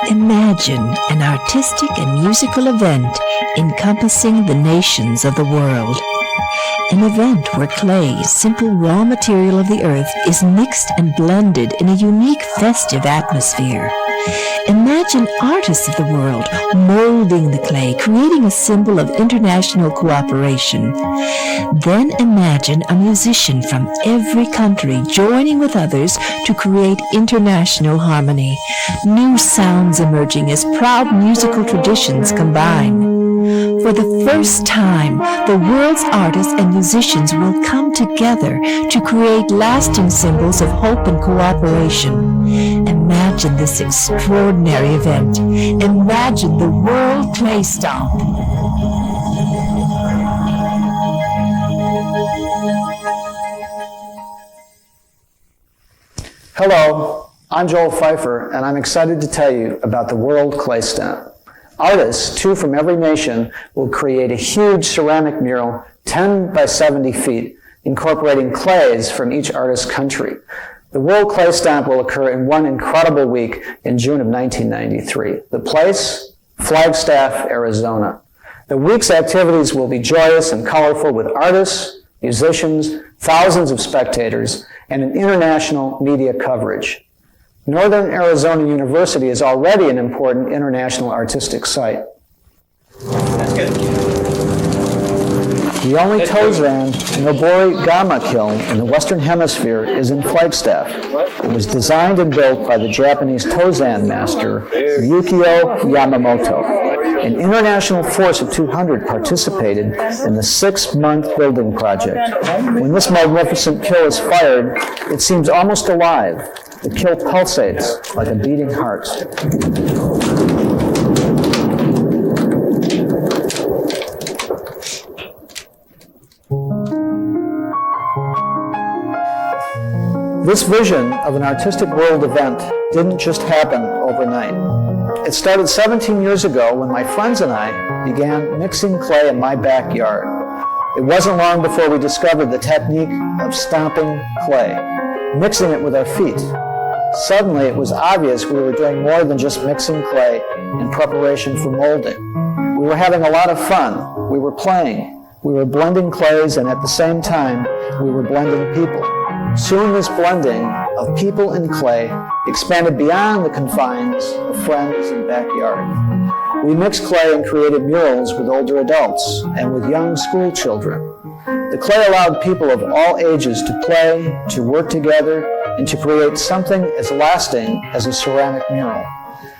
Imagine an artistic and musical event encompassing the nations of the world. An event where clay, simple raw material of the earth, is mixed and blended in a unique festive atmosphere. Imagine artists of the world molding the clay, creating a symbol of international cooperation. Then imagine a musician from every country joining with others to create international harmony. New sounds emerging as proud musical traditions combine. For the first time, the world's artists and musicians will come together to create lasting symbols of hope and cooperation. Imagine this extraordinary event. Imagine the World Clay Stomp. Hello, I'm Joel Pfeiffer, and I'm excited to tell you about the World Clay Stomp. Artists, 2 from every nation, will create a huge ceramic mural 10 by 70 feet, incorporating clays from each artist's country. The World Clay Stomp will occur in one incredible week in June of 1993. The place? Flagstaff, Arizona. The week's activities will be joyous and colorful with artists, musicians, thousands of spectators, and an international media coverage. Northern Arizona University is already an important international artistic site. That's good. The only Tozan Nobori Gama kiln in the Western Hemisphere is in Flagstaff. It was designed and built by the Japanese Tozan master, Yukio Yamamoto. An international force of 200 participated in the 6-month building project. When this magnificent kiln is fired, it seems almost alive. The kiln pulsates like a beating heart. This vision of an artistic world event didn't just happen overnight. It started 17 years ago when my friends and I began mixing clay in my backyard. It wasn't long before we discovered the technique of stomping clay, mixing it with our feet. Suddenly, it was obvious we were doing more than just mixing clay in preparation for molding. We were having a lot of fun. We were playing. We were blending clays, and at the same time, we were blending people. Soon this blending of people and clay expanded beyond the confines of friends and backyard. We mixed clay and created murals with older adults and with young school children. The clay allowed people of all ages to play, to work together, and to create something as lasting as a ceramic mural.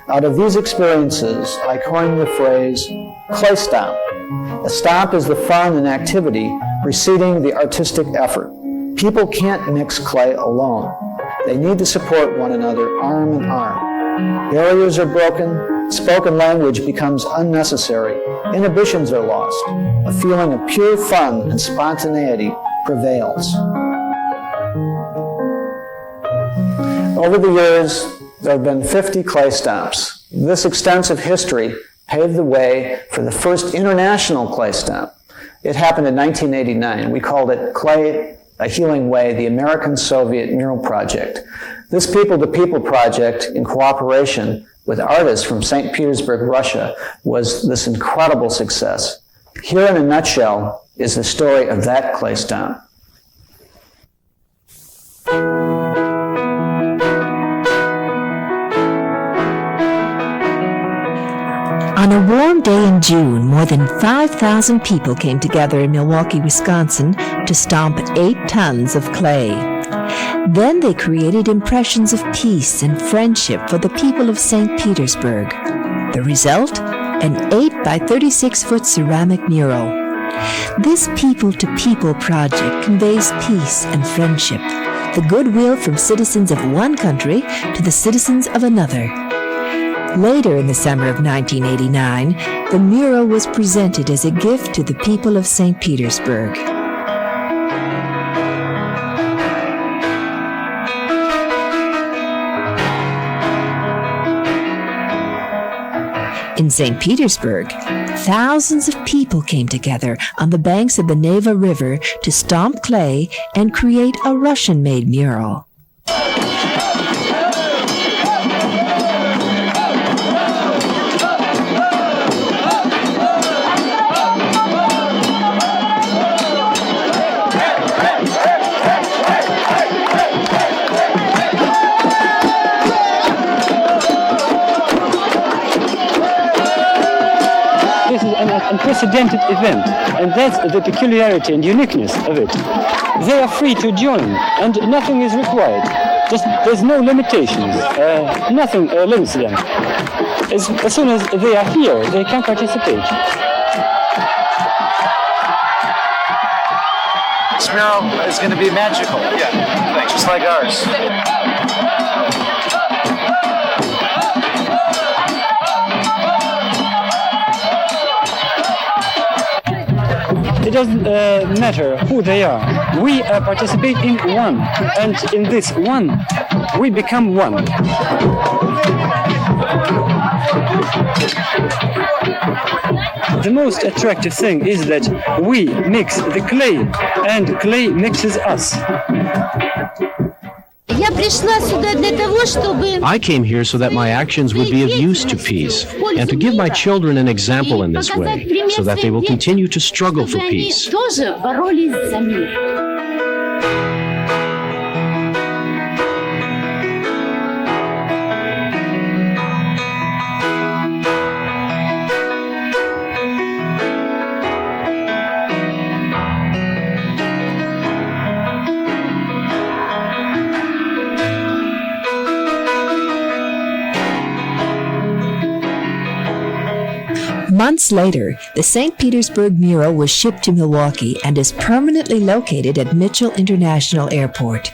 Out of these experiences, I coined the phrase, clay stomp. A stomp is the fun and activity preceding the artistic effort. People can't mix clay alone. They need to support one another arm in arm. Barriers are broken, spoken language becomes unnecessary, inhibitions are lost. A feeling of pure fun and spontaneity prevails. Over the years, there have been 50 clay stomps. This extensive history paved the way for the first international clay stomp. It happened in 1989. We called it Clay A Healing Way, the American-Soviet Mural Project. This people-to-people project, in cooperation with artists from St. Petersburg, Russia, was this incredible success. Here in a nutshell is the story of that clay stomp. On a warm day in June, more than 5,000 people came together in Milwaukee, Wisconsin to stomp 8 tons of clay. Then they created impressions of peace and friendship for the people of St. Petersburg. The result? An 8 by 36-foot ceramic mural. This people-to-people project conveys peace and friendship, the goodwill from citizens of one country to the citizens of another. Later in the summer of 1989, the mural was presented as a gift to the people of St. Petersburg. In St. Petersburg, thousands of people came together on the banks of the Neva River to stomp clay and create a Russian-made mural. unprecedented event, and that's the peculiarity and uniqueness of it. They are free to join, and nothing is required. There's no limitations. Nothing limits them. As soon as they are here, they can participate. This mural is going to be magical. Yeah, thanks. Just like ours. It doesn't matter who they are. We participate in one, and in this one, we become one. The most attractive thing is that we mix the clay, and clay mixes us. I came here so that my actions would be of use to peace, and to give my children an example in this way, so that they will continue to struggle for peace. Months later, the St. Petersburg mural was shipped to Milwaukee and is permanently located at Mitchell International Airport.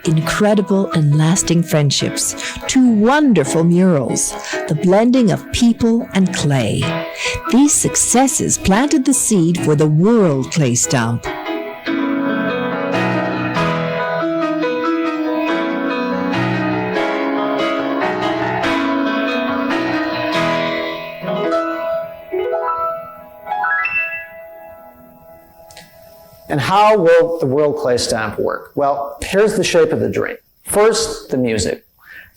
Incredible and lasting friendships, 2 wonderful murals, the blending of people and clay. These successes planted the seed for the World Clay Stomp. And how will the World Clay Stomp work? Well, here's the shape of the dream. First, the music.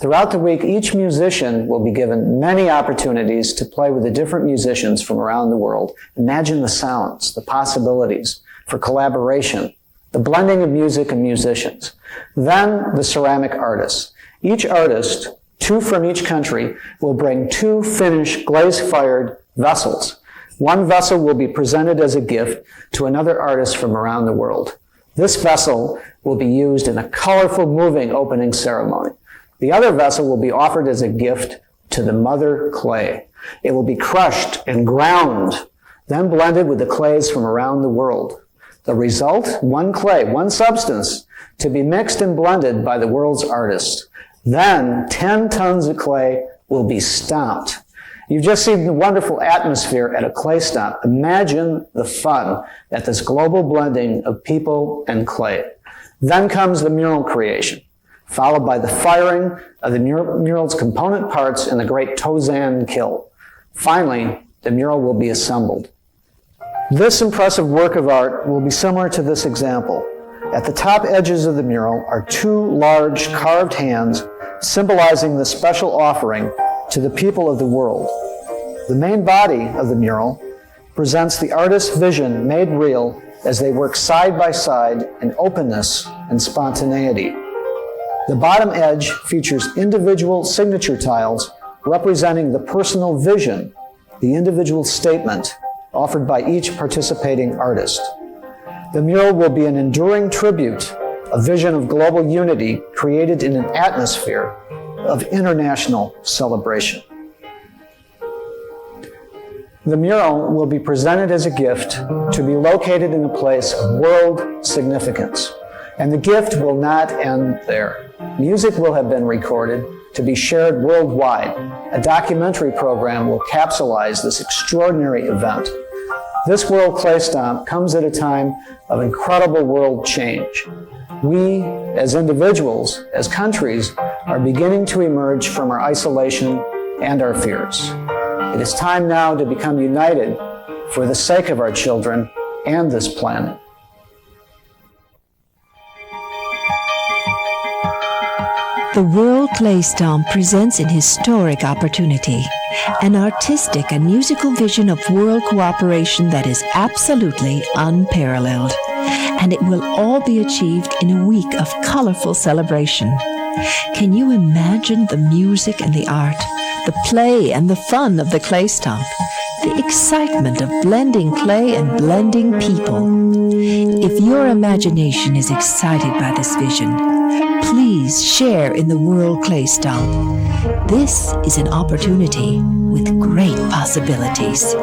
Throughout the week, each musician will be given many opportunities to play with the different musicians from around the world. Imagine the sounds, the possibilities for collaboration, the blending of music and musicians. Then, the ceramic artists. Each artist, 2 from each country, will bring 2 finished glaze-fired vessels. One vessel will be presented as a gift to another artist from around the world. This vessel will be used in a colorful, moving opening ceremony. The other vessel will be offered as a gift to the mother clay. It will be crushed and ground, then blended with the clays from around the world. The result, one clay, one substance, to be mixed and blended by the world's artists. Then 10 tons of clay will be stomped. You've just seen the wonderful atmosphere at a clay stomp. Imagine the fun at this global blending of people and clay. Then comes the mural creation, followed by the firing of the mural's component parts in the great Tozan kiln. Finally, the mural will be assembled. This impressive work of art will be similar to this example. At the top edges of the mural are 2 large carved hands symbolizing the special offering to the people of the world. The main body of the mural presents the artist's vision made real as they work side by side in openness and spontaneity. The bottom edge features individual signature tiles representing the personal vision, the individual statement offered by each participating artist. The mural will be an enduring tribute, a vision of global unity created in an atmosphere of international celebration. The mural will be presented as a gift to be located in a place of world significance. And the gift will not end there. Music will have been recorded to be shared worldwide. A documentary program will capsulize this extraordinary event. This World Clay Stomp comes at a time of incredible world change. We, as individuals, as countries, are beginning to emerge from our isolation and our fears. It is time now to become united for the sake of our children and this planet. The World Clay Stomp presents an historic opportunity, an artistic and musical vision of world cooperation that is absolutely unparalleled. And it will all be achieved in a week of colorful celebration. Can you imagine the music and the art, the play and the fun of the Clay Stomp? the excitement of blending clay and blending people. If your imagination is excited by this vision, please share in the World Clay Stomp. This is an opportunity with great possibilities.